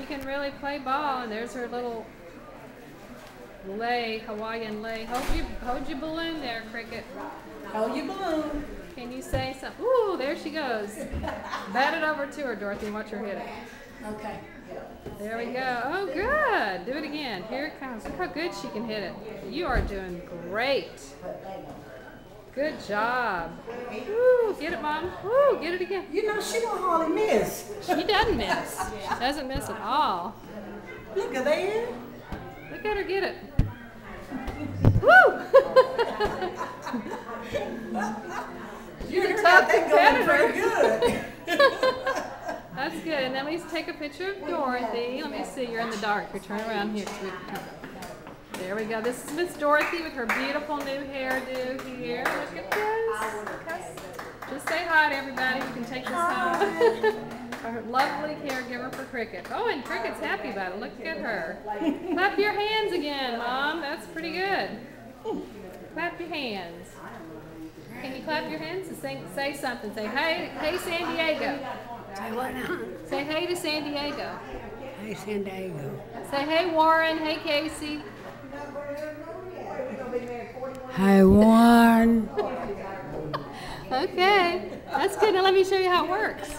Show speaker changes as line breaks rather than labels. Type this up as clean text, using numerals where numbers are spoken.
can really play ball. And there's her little lei, Hawaiian lei. Hold your balloon there, Cricket.
Hold your balloon.
Can you say something? Ooh, there she goes. Bat it over to her, Dorothy, and watch her hit it.
Okay.
There we go. Oh, good. Do it again. Here it comes. Look how good she can hit it. You are doing great. Good job. Woo, get it, Mom. Woo, get it again.
You know, she don't hardly miss.
She doesn't miss. She doesn't miss at all.
Look at that.
Look at her get it. Woo! She's a tough competitor.
Good.
That's good. And then we take a picture of Dorothy. Let me see. You're in the dark. You turn around here. There we go. This is Miss Dorothy with her beautiful new hairdo here. Look at this. Just say hi to everybody. You can take this home. Our lovely caregiver for Cricket. Oh, and Cricket's happy about it. Look at her. Clap your hands again, Mom. That's pretty good. Clap your hands. Can you clap your hands and say something? Say, hey, San Diego.
Say what now?
Say hey to San Diego.
Hey, San Diego.
Say hey, Warren. Hey, Casey.
Hey, Warren.
Okay. That's good. Now let me show you how it works.